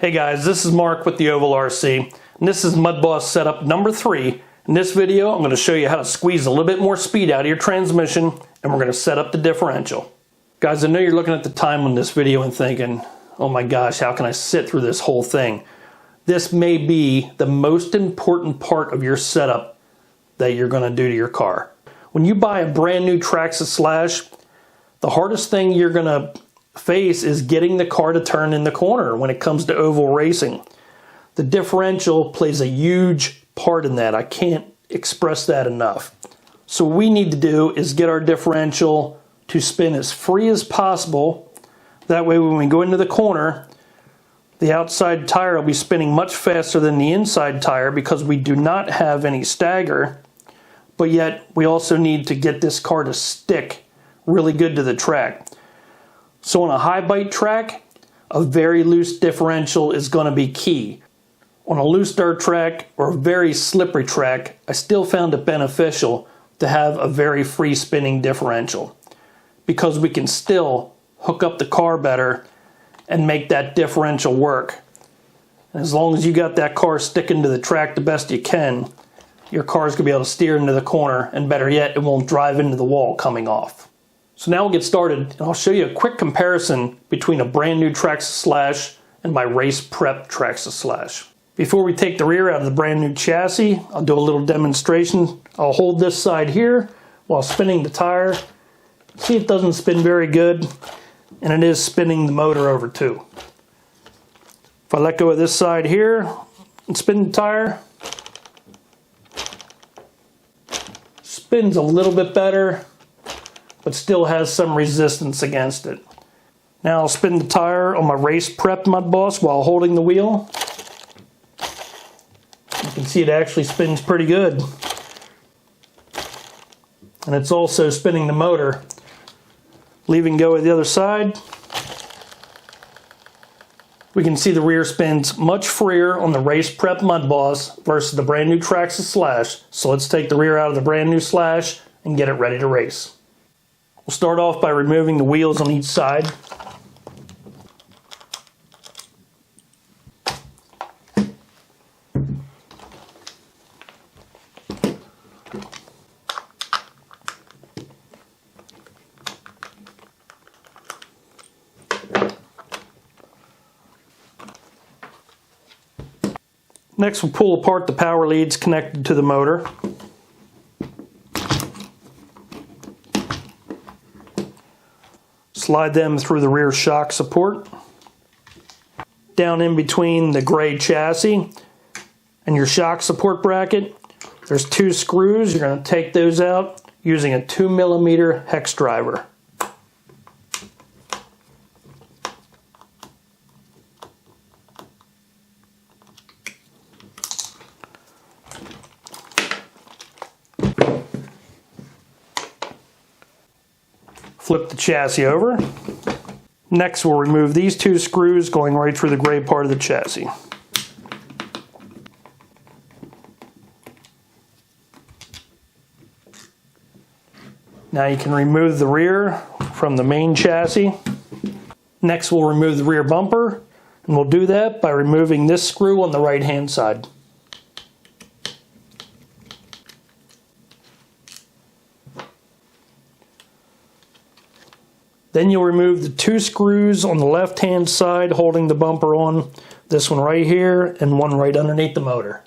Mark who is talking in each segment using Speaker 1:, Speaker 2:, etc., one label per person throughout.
Speaker 1: Hey guys, this is Mark with the Ovalrcteam, and this is Mudboss Setup number 3. In this video, I'm going to show you how to squeeze a little bit more speed out of your transmission, and we're going to set up the differential. Guys, I know you're looking at the time on this video and thinking, oh my gosh, how can I sit through this whole thing? This may be the most important part of your setup that you're going to do to your car. When you buy a brand new Traxxas Slash, the hardest thing you're going to face is getting the car to turn in the corner when it comes to oval racing. The differential plays a huge part in that. I can't express that enough. So what we need to do is get our differential to spin as free as possible. That way when we go into the corner, the outside tire will be spinning much faster than the inside tire because we do not have any stagger, but yet we also need to get this car to stick really good to the track. So on a high bite track, a very loose differential is going to be key. On a loose dirt track or a very slippery track, I still found it beneficial to have a very free spinning differential because we can still hook up the car better and make that differential work. And as long as you got that car sticking to the track the best you can, your car's going to be able to steer into the corner, and better yet, it won't drive into the wall coming off. So now we'll get started, and I'll show you a quick comparison between a brand new Traxxas Slash and my race prep Traxxas Slash. Before we take the rear out of the brand new chassis, I'll do a little demonstration. I'll hold this side here while spinning the tire. See, it doesn't spin very good, and it is spinning the motor over too. If I let go of this side here and spin the tire, spins a little bit better, but still has some resistance against it. Now I'll spin the tire on my race prep Mudboss while holding the wheel. You can see it actually spins pretty good. And it's also spinning the motor. Leaving go of the other side, we can see the rear spins much freer on the race prep Mudboss versus the brand new Traxxas Slash. So let's take the rear out of the brand new Slash and get it ready to race. We'll start off by removing the wheels on each side. Next, we'll pull apart the power leads connected to the motor. Slide them through the rear shock support. Down in between the gray chassis and your shock support bracket, there's 2 screws. You're going to take those out using a 2mm hex driver. Flip the chassis over. Next, we'll remove these 2 screws going right through the gray part of the chassis. Now you can remove the rear from the main chassis. Next, we'll remove the rear bumper, and we'll do that by removing this screw on the right-hand side. Then you'll remove the 2 screws on the left-hand side holding the bumper on, this one right here and one right underneath the motor.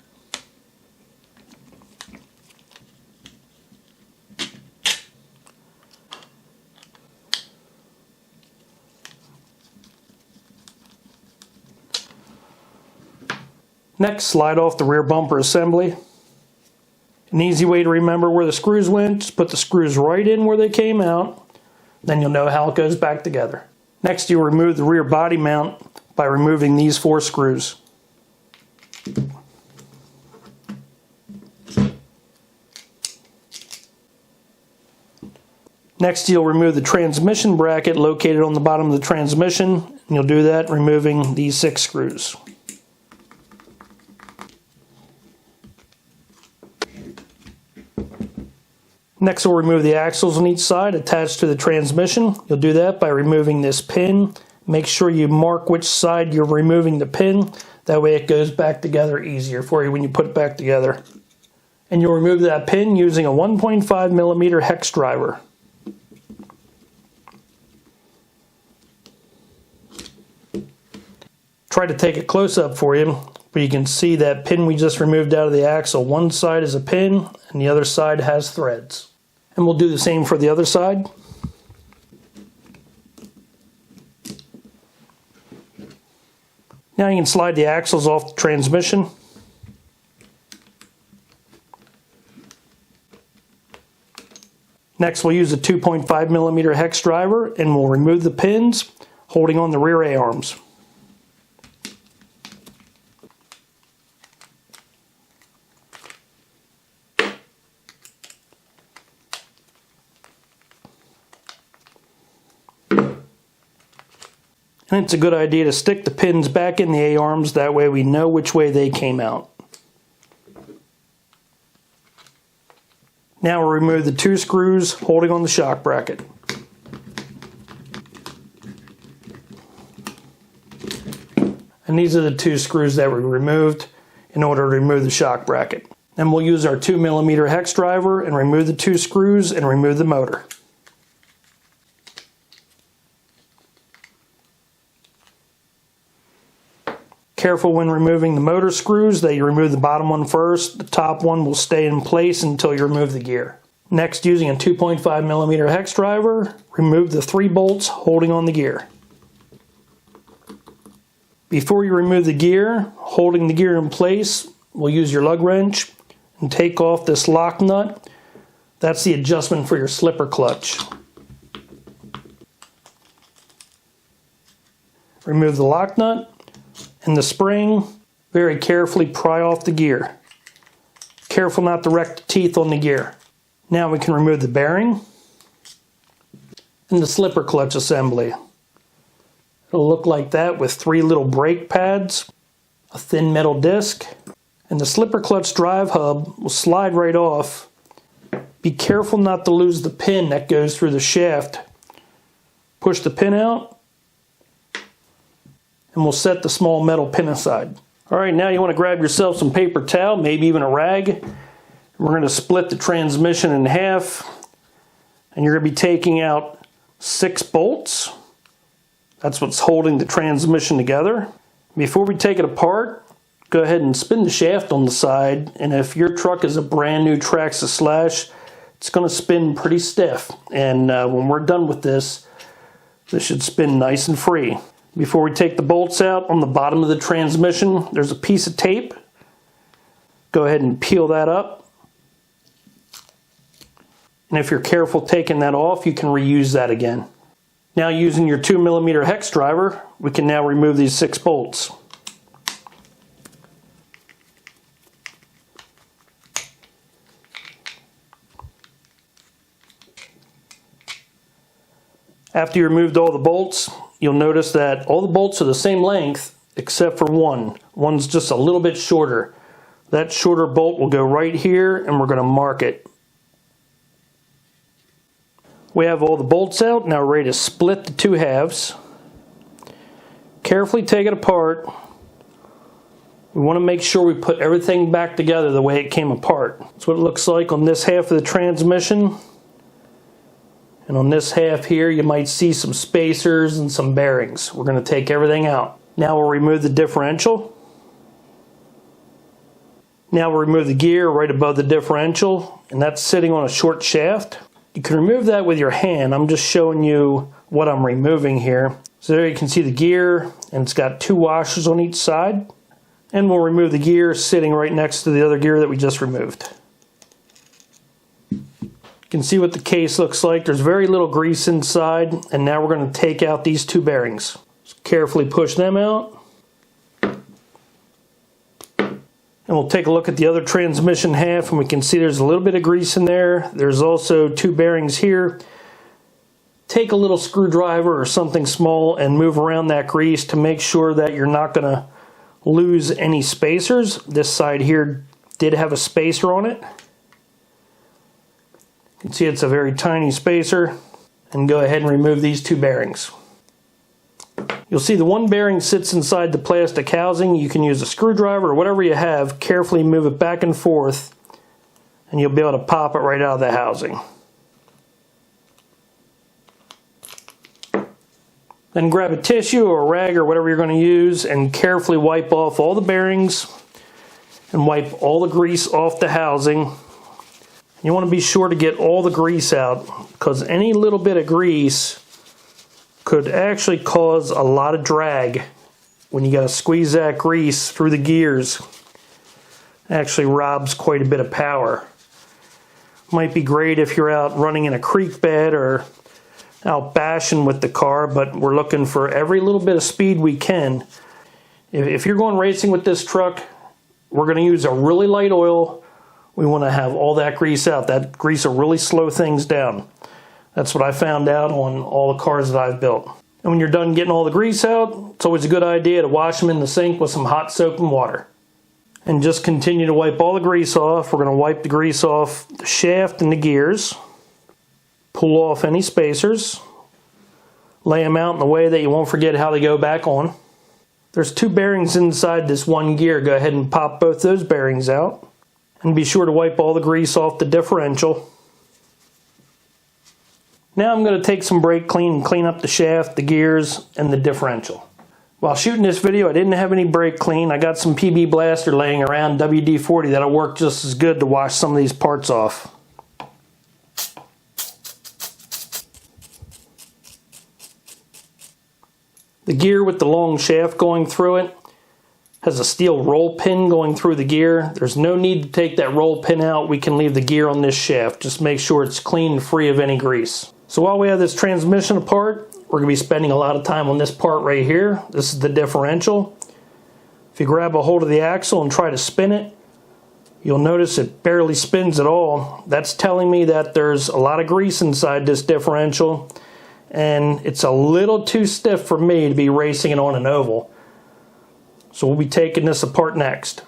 Speaker 1: Next, slide off the rear bumper assembly. An easy way to remember where the screws went, just put the screws right in where they came out. Then you'll know how it goes back together. Next, you'll remove the rear body mount by removing these 4 screws. Next, you'll remove the transmission bracket located on the bottom of the transmission, and you'll do that removing these 6 screws. Next, we'll remove the axles on each side attached to the transmission. You'll do that by removing this pin Make sure you mark which side you're removing the pin. That way it goes back together easier for you when you put it back together. And you'll remove that pin using a 1.5mm hex driver. Try to take a close-up for you, but you can see that pin we just removed out of the axle. One side is a pin and the other side has threads. And we'll do the same for the other side. Now you can slide the axles off the transmission. Next we'll use a 2.5mm hex driver and we'll remove the pins holding on the rear A-arms. And it's a good idea to stick the pins back in the A-arms, that way we know which way they came out. Now we'll remove the 2 screws holding on the shock bracket. And these are the 2 screws that we removed in order to remove the shock bracket. Then we'll use our 2mm hex driver and remove the 2 screws and remove the motor. Careful when removing the motor screws that you remove the bottom one first. The top one will stay in place until you remove the gear. Next, using a 2.5mm hex driver, remove the 3 bolts holding on the gear. Before you remove the gear, holding the gear in place, we'll use your lug wrench and take off this lock nut. That's the adjustment for your slipper clutch. Remove the lock nut. And the spring, very carefully pry off the gear. Careful not to wreck the teeth on the gear. Now we can remove the bearing and the slipper clutch assembly. It'll look like that with 3 little brake pads, a thin metal disc, and the slipper clutch drive hub will slide right off. Be careful not to lose the pin that goes through the shaft. Push the pin out, and we'll set the small metal pin aside. Alright, now you want to grab yourself some paper towel, maybe even a rag. We're going to split the transmission in half, and you're going to be taking out 6 bolts. That's what's holding the transmission together. Before we take it apart, go ahead and spin the shaft on the side, and if your truck is a brand new Traxxas Slash, it's going to spin pretty stiff. And when we're done with this should spin nice and free. Before we take the bolts out, on the bottom of the transmission, there's a piece of tape. Go ahead and peel that up. And if you're careful taking that off, you can reuse that again. Now using your 2mm hex driver, we can now remove these 6 bolts. After you removed all the bolts, you'll notice that all the bolts are the same length except for one. One's just a little bit shorter. That shorter bolt will go right here and we're going to mark it. We have all the bolts out. Now we're ready to split the 2 halves. Carefully take it apart. We want to make sure we put everything back together the way it came apart. That's what it looks like on this half of the transmission. And on this half here, you might see some spacers and some bearings. We're going to take everything out. Now we'll remove the differential. Now we'll remove the gear right above the differential, and that's sitting on a short shaft. You can remove that with your hand. I'm just showing you what I'm removing here. So there you can see the gear, and it's got 2 washers on each side. And we'll remove the gear sitting right next to the other gear that we just removed. You can see what the case looks like. There's very little grease inside, and now we're going to take out these 2 bearings. Just carefully push them out. And we'll take a look at the other transmission half, and we can see there's a little bit of grease in there. There's also 2 bearings here. Take a little screwdriver or something small and move around that grease to make sure that you're not going to lose any spacers. This side here did have a spacer on it. You can see it's a very tiny spacer. And go ahead and remove these 2 bearings. You'll see the one bearing sits inside the plastic housing. You can use a screwdriver or whatever you have, carefully move it back and forth, and you'll be able to pop it right out of the housing. Then grab a tissue or a rag or whatever you're going to use and carefully wipe off all the bearings and wipe all the grease off the housing. You want to be sure to get all the grease out, because any little bit of grease could actually cause a lot of drag when you got to squeeze that grease through the gears. It actually robs quite a bit of power. Might be great if you're out running in a creek bed or out bashing with the car, but we're looking for every little bit of speed we can. If you're going racing with this truck, we're going to use a really light oil. We want to have all that grease out. That grease will really slow things down. That's what I found out on all the cars that I've built. And when you're done getting all the grease out, it's always a good idea to wash them in the sink with some hot soap and water. And just continue to wipe all the grease off. We're going to wipe the grease off the shaft and the gears. Pull off any spacers. Lay them out in a way that you won't forget how they go back on. There's 2 bearings inside this one gear. Go ahead and pop both those bearings out. And be sure to wipe all the grease off the differential. Now I'm going to take some brake clean and clean up the shaft, the gears, and the differential. While shooting this video, I didn't have any brake clean. I got some PB Blaster laying around, WD-40, that'll work just as good to wash some of these parts off. The gear with the long shaft going through it has a steel roll pin going through the gear. There's no need to take that roll pin out. We can leave the gear on this shaft. Just make sure it's clean and free of any grease. So while we have this transmission apart, we're going to be spending a lot of time on this part right here. This is the differential. If you grab a hold of the axle and try to spin it, you'll notice it barely spins at all. That's telling me that there's a lot of grease inside this differential, and it's a little too stiff for me to be racing it on an oval. So we'll be taking this apart next.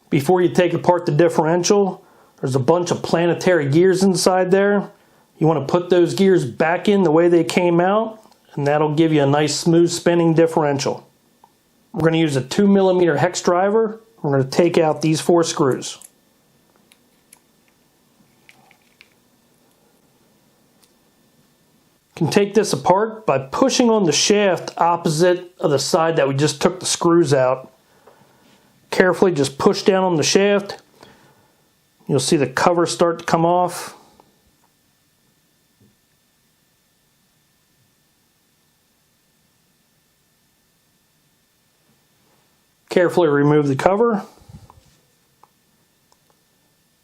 Speaker 1: Before you take apart the differential, there's a bunch of planetary gears inside there. You want to put those gears back in the way they came out, and that'll give you a nice smooth spinning differential. We're going to use a 2mm hex driver. We're going to take out these 4 screws. You can take this apart by pushing on the shaft opposite of the side that we just took the screws out. Carefully just push down on the shaft. You'll see the cover start to come off. Carefully remove the cover.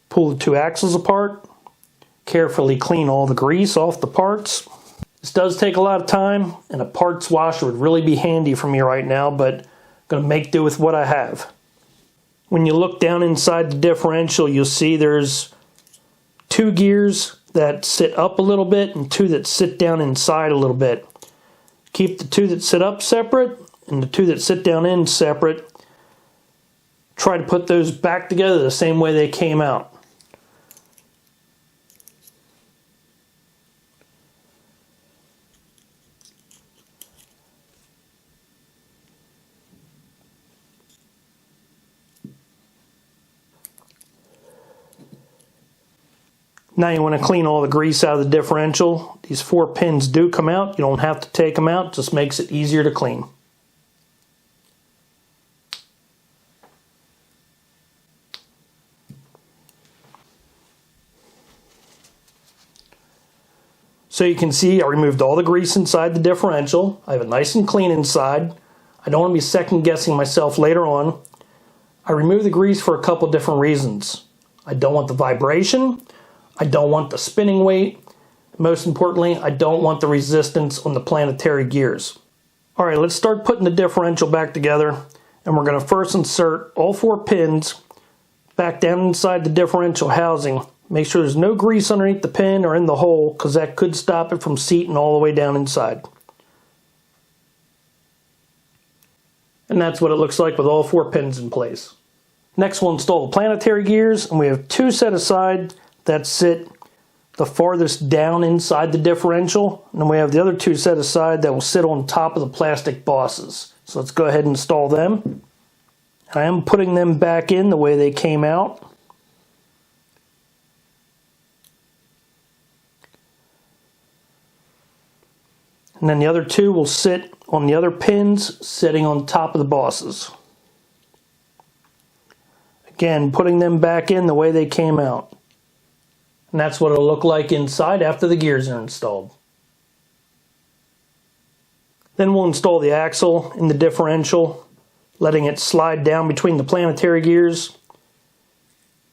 Speaker 1: Pull the 2 axles apart. Carefully clean all the grease off the parts. This does take a lot of time, and a parts washer would really be handy for me right now, but I'm going to make do with what I have. When you look down inside the differential, you'll see there's 2 gears that sit up a little bit and 2 that sit down inside a little bit. Keep the 2 that sit up separate and the 2 that sit down in separate. Try to put those back together the same way they came out. Now you want to clean all the grease out of the differential. These 4 pins do come out. You don't have to take them out. It just makes it easier to clean. So you can see I removed all the grease inside the differential. I have it nice and clean inside. I don't want to be second guessing myself later on. I removed the grease for a couple different reasons. I don't want the vibration. I don't want the spinning weight. Most importantly, I don't want the resistance on the planetary gears. Alright, let's start putting the differential back together, and we're going to first insert all 4 pins back down inside the differential housing. Make sure there's no grease underneath the pin or in the hole, because that could stop it from seating all the way down inside. And that's what it looks like with all 4 pins in place. Next we'll install the planetary gears, and we have 2 set aside that sit the farthest down inside the differential, and then we have the other two set aside that will sit on top of the plastic bosses. So let's go ahead and install them. I am putting them back in the way they came out. And then the other two will sit on the other pins sitting on top of the bosses. Again, putting them back in the way they came out. And that's what it'll look like inside after the gears are installed. Then we'll install the axle in the differential, letting it slide down between the planetary gears.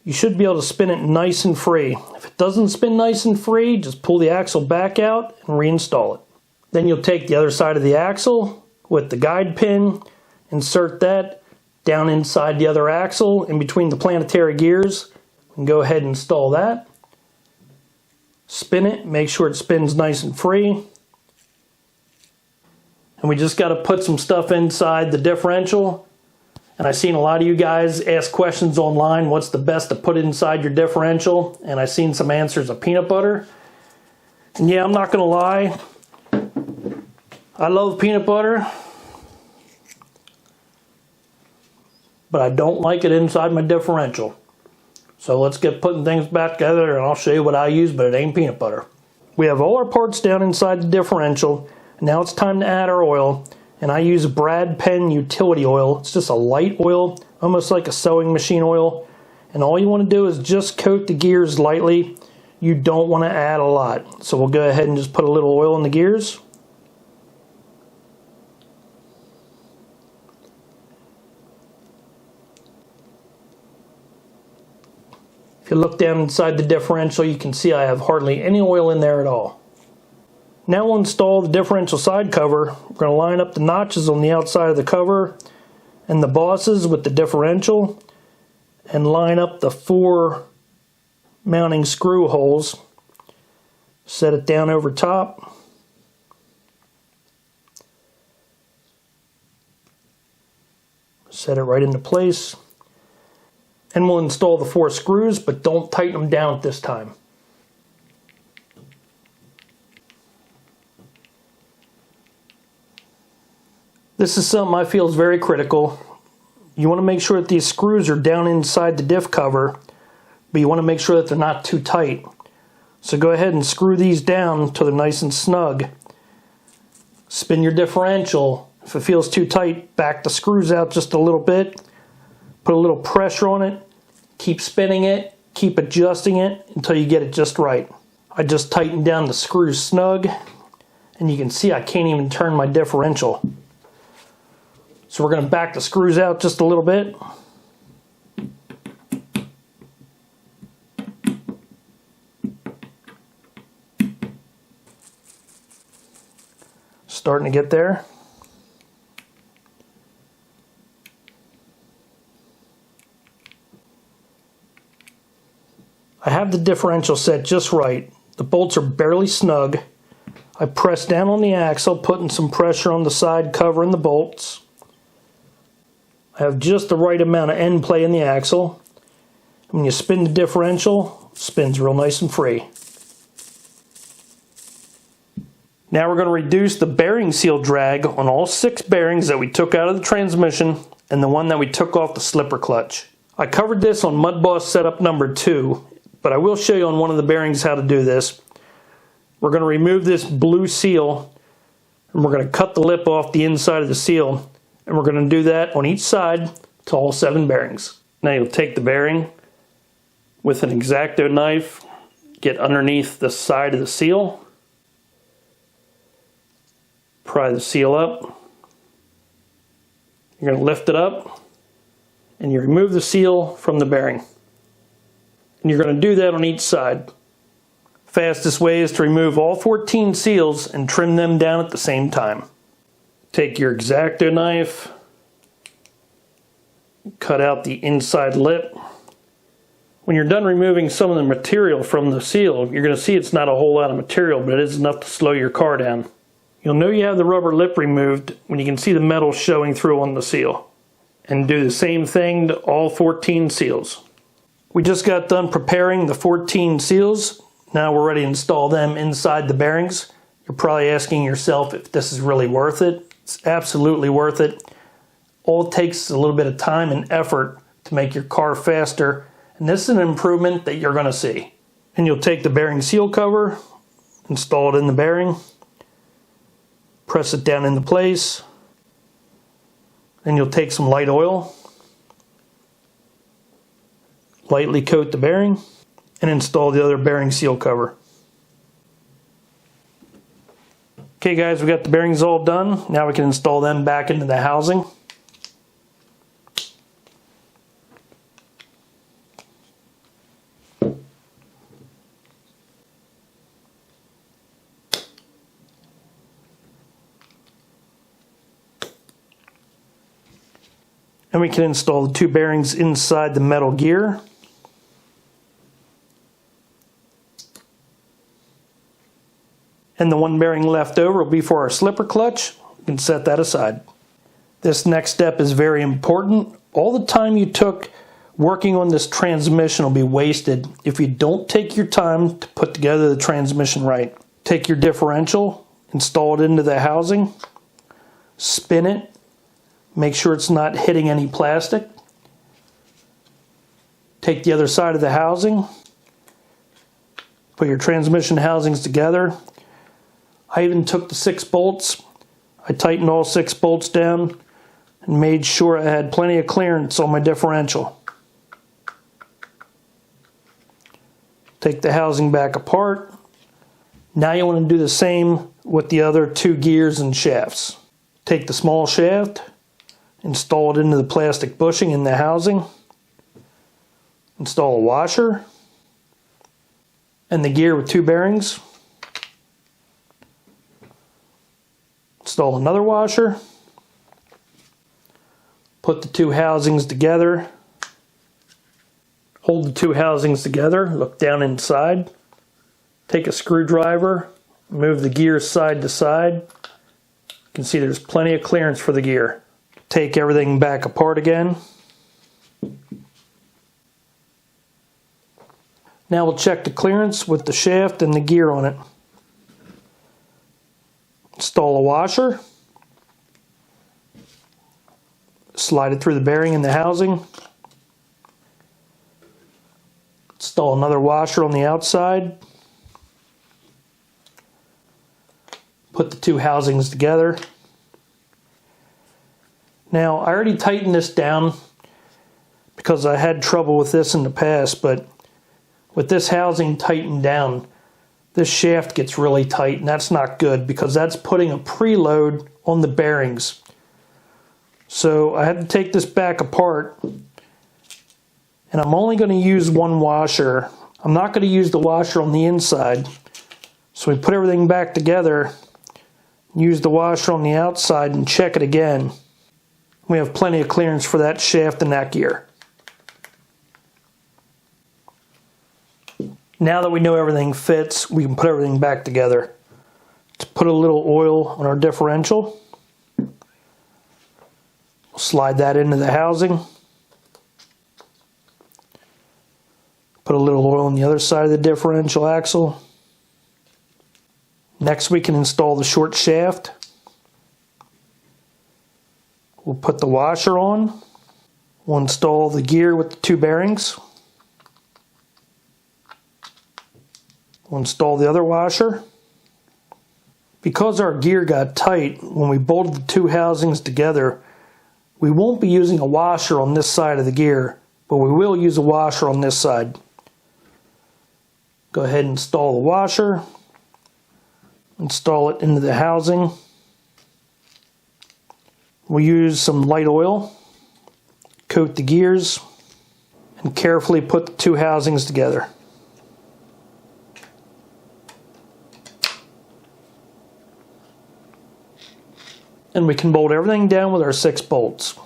Speaker 1: You should be able to spin it nice and free. If it doesn't spin nice and free, just pull the axle back out and reinstall it. Then you'll take the other side of the axle with the guide pin, insert that down inside the other axle in between the planetary gears, and go ahead and install that. Spin it, make sure it spins nice and free. And we just got to put some stuff inside the differential. And I've seen a lot of you guys ask questions online, what's the best to put inside your differential? And I've seen some answers of peanut butter. And yeah, I'm not going to lie, I love peanut butter, but I don't like it inside my differential. So let's get putting things back together and I'll show you what I use, but it ain't peanut butter. We have all our parts down inside the differential. Now it's time to add our oil, and I use Brad Penn utility oil. It's just a light oil, almost like a sewing machine oil. And all you want to do is just coat the gears lightly. You don't want to add a lot. So we'll go ahead and just put a little oil in the gears. If you look down inside the differential, you can see I have hardly any oil in there at all. Now we'll install the differential side cover. We're going to line up the notches on the outside of the cover and the bosses with the differential and line up the 4 mounting screw holes. Set it down over top. Set it right into place. And we'll install the 4 screws, but don't tighten them down at this time. This is something I feel is very critical. You want to make sure that these screws are down inside the diff cover, but you want to make sure that they're not too tight. So go ahead and screw these down until they're nice and snug. Spin your differential. If it feels too tight, back the screws out just a little bit. Put a little pressure on it. Keep spinning it. Keep adjusting it until you get it just right. I just tightened down the screws snug, and you can see I can't even turn my differential. So we're going to back the screws out just a little bit. Starting to get there. I have the differential set just right. The bolts are barely snug. I press down on the axle, putting some pressure on the side cover and the bolts. I have just the right amount of end play in the axle. When you spin the differential, it spins real nice and free. Now we're going to reduce the bearing seal drag on all 6 bearings that we took out of the transmission and the one that we took off the slipper clutch. I covered this on Mudboss Setup number 2, but I will show you on one of the bearings how to do this. We're going to remove this blue seal and we're going to cut the lip off the inside of the seal. And we're going to do that on each side to all 7 bearings. Now you'll take the bearing with an X-Acto knife, get underneath the side of the seal, pry the seal up. You're going to lift it up and you remove the seal from the bearing. And you're going to do that on each side. Fastest way is to remove all 14 seals and trim them down at the same time. Take your X-Acto knife, cut out the inside lip. When you're done removing some of the material from the seal, you're going to see it's not a whole lot of material, but it is enough to slow your car down. You'll know you have the rubber lip removed when you can see the metal showing through on the seal. And do the same thing to all 14 seals. We just got done preparing the 14 seals. Now we're ready to install them inside the bearings. You're probably asking yourself if this is really worth it. It's absolutely worth it. All it takes is a little bit of time and effort to make your car faster, and this is an improvement that you're going to see. And you'll take the bearing seal cover, install it in the bearing, press it down into place, then you'll take some light oil, lightly coat the bearing, and install the other bearing seal cover. Okay guys, we got the bearings all done. Now we can install them back into the housing. And we can install the two bearings inside the metal gear. And the one bearing left over will be for our slipper clutch. You can set that aside. This next step is very important. All the time you took working on this transmission will be wasted if you don't take your time to put together the transmission right. Take your differential, install it into the housing, spin it, make sure it's not hitting any plastic. Take the other side of the housing, put your transmission housings together. I even took the 6 bolts. I tightened all 6 bolts down and made sure I had plenty of clearance on my differential. Take the housing back apart. Now you want to do the same with the other 2 gears and shafts. Take the small shaft, install it into the plastic bushing in the housing, install a washer, and the gear with 2 bearings. Install another washer, put the 2 housings together, hold the 2 housings together, look down inside, take a screwdriver, move the gears side to side. You can see there's plenty of clearance for the gear. Take everything back apart again. Now we'll check the clearance with the shaft and the gear on it. Install a washer. Slide it through the bearing in the housing. Install another washer on the outside. Put the 2 housings together. Now, I already tightened this down because I had trouble with this in the past, but with this housing tightened down, this shaft gets really tight, and that's not good because that's putting a preload on the bearings. So I had to take this back apart, and I'm only going to use 1 washer. I'm not going to use the washer on the inside. So we put everything back together, use the washer on the outside, and check it again. We have plenty of clearance for that shaft and that gear. Now that we know everything fits, we can put everything back together. Let's put a little oil on our differential. Slide that into the housing. Put a little oil on the other side of the differential axle. Next we can install the short shaft. We'll put the washer on. We'll install the gear with the 2 bearings. We'll install the other washer. Because our gear got tight, when we bolted the 2 housings together, we won't be using a washer on this side of the gear, but we will use a washer on this side. Go ahead and install the washer. Install it into the housing. We'll use some light oil, coat the gears, and carefully put the 2 housings together. And we can bolt everything down with our 6 bolts.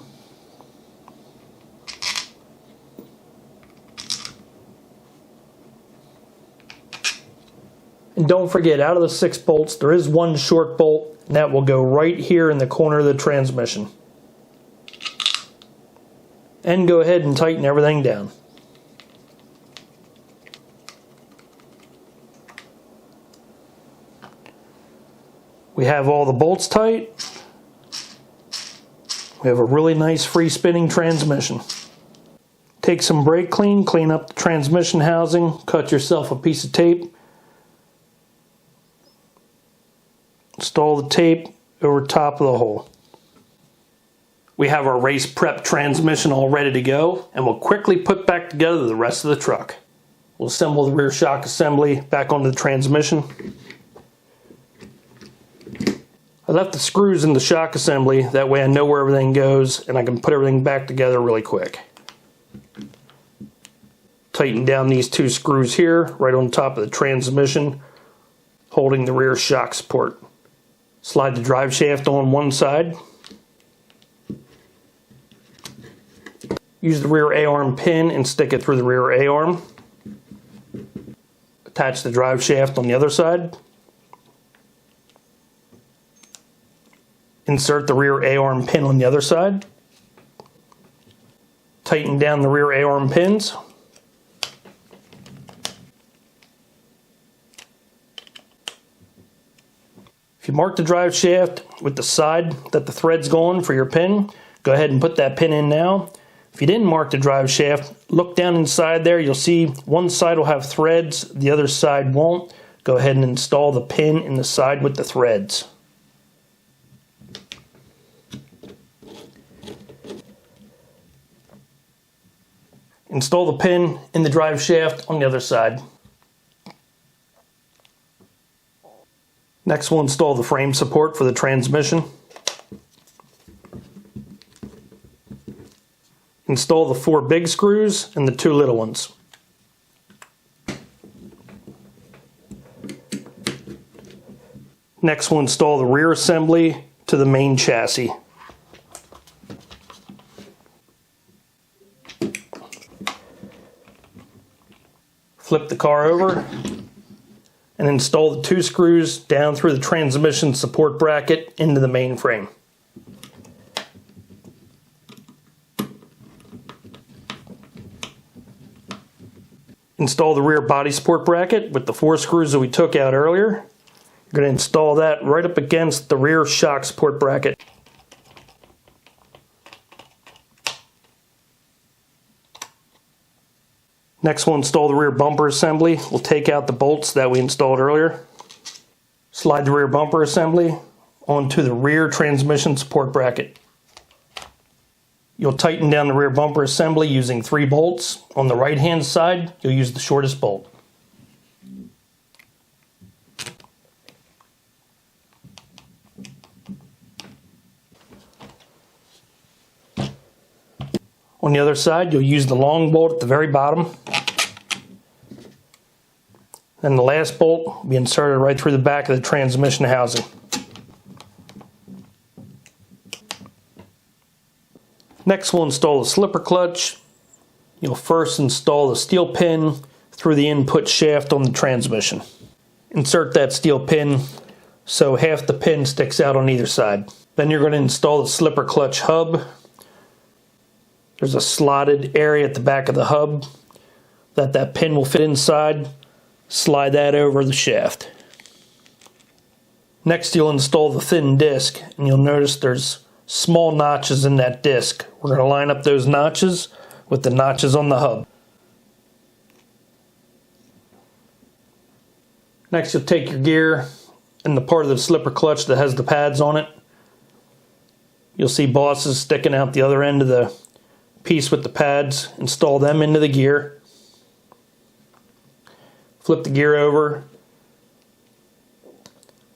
Speaker 1: And don't forget, out of the 6 bolts, there is 1 short bolt, and that will go right here in the corner of the transmission. And go ahead and tighten everything down. We have all the bolts tight. We have a really nice free spinning transmission. Take some brake clean, clean up the transmission housing, cut yourself a piece of tape. Install the tape over top of the hole. We have our race prep transmission all ready to go, and we'll quickly put back together the rest of the truck. We'll assemble the rear shock assembly back onto the transmission. I left the screws in the shock assembly, that way I know where everything goes and I can put everything back together really quick. Tighten down these two screws here, right on top of the transmission, holding the rear shock support. Slide the drive shaft on one side. Use the rear A-arm pin and stick it through the rear A-arm. Attach the drive shaft on the other side. Insert the rear A-arm pin on the other side. Tighten down the rear A-arm pins. If you mark the drive shaft with the side that the thread's going for your pin, go ahead and put that pin in now. If you didn't mark the drive shaft, look down inside there. You'll see one side will have threads, the other side won't. Go ahead and install the pin in the side with the threads. Install the pin in the drive shaft on the other side. Next, we'll install the frame support for the transmission. Install the 4 big screws and the 2 little ones. Next, we'll install the rear assembly to the main chassis. Flip the car over and install the 2 screws down through the transmission support bracket into the main frame. Install the rear body support bracket with the 4 screws that we took out earlier. You're going to install that right up against the rear shock support bracket. Next, we'll install the rear bumper assembly. We'll take out the bolts that we installed earlier. Slide the rear bumper assembly onto the rear transmission support bracket. You'll tighten down the rear bumper assembly using 3 bolts. On the right hand side, you'll use the shortest bolt. On the other side, you'll use the long bolt at the very bottom. Then the last bolt will be inserted right through the back of the transmission housing. Next, we'll install the slipper clutch. You'll first install the steel pin through the input shaft on the transmission. Insert that steel pin so half the pin sticks out on either side. Then you're going to install the slipper clutch hub. There's a slotted area at the back of the hub that pin will fit inside. Slide that over the shaft. Next, you'll install the thin disc, and you'll notice there's small notches in that disc. We're going to line up those notches with the notches on the hub. Next, you'll take your gear and the part of the slipper clutch that has the pads on it. You'll see bosses sticking out the other end of the piece with the pads. Install them into the gear. Flip the gear over.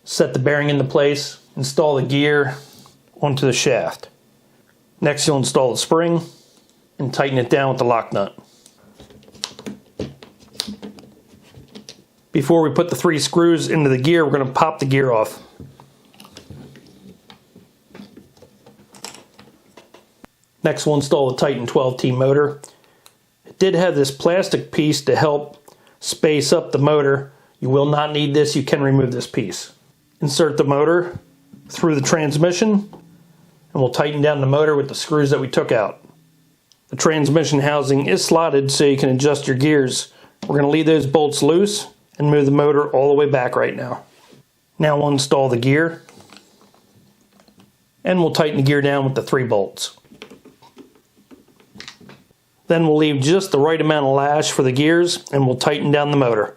Speaker 1: Set the bearing into place. Install the gear onto the shaft. Next, you'll install the spring and tighten it down with the lock nut. Before we put the 3 screws into the gear, we're going to pop the gear off. Next, we'll install the Titan 12T motor. It did have this plastic piece to help space up the motor. You will not need this. You can remove this piece. Insert the motor through the transmission, and we'll tighten down the motor with the screws that we took out. The transmission housing is slotted so you can adjust your gears. We're going to leave those bolts loose and move the motor all the way back right now. Now we'll install the gear. And we'll tighten the gear down with the 3 bolts. Then we'll leave just the right amount of lash for the gears and we'll tighten down the motor.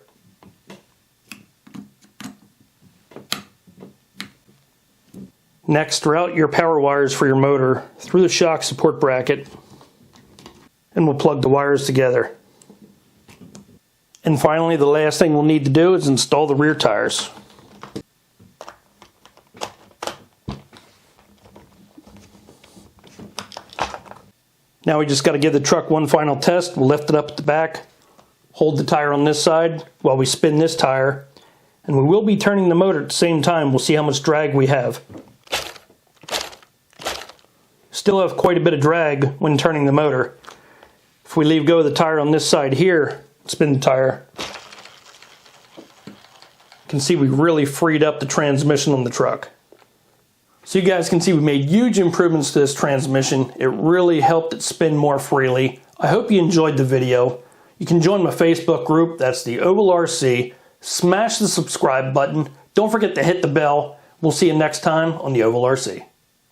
Speaker 1: Next, route your power wires for your motor through the shock support bracket and we'll plug the wires together. And finally, the last thing we'll need to do is install the rear tires. Now we just got to give the truck one final test. We'll lift it up at the back, hold the tire on this side while we spin this tire, and we will be turning the motor at the same time. We'll see how much drag we have. Still have quite a bit of drag when turning the motor. If we leave go of the tire on this side here, spin the tire, you can see we really freed up the transmission on the truck. So you guys can see we made huge improvements to this transmission. It really helped it spin more freely. I hope you enjoyed the video. You can join my Facebook group, that's the Ovalrcteam. Smash the subscribe button. Don't forget to hit the bell. We'll see you next time on the Ovalrcteam.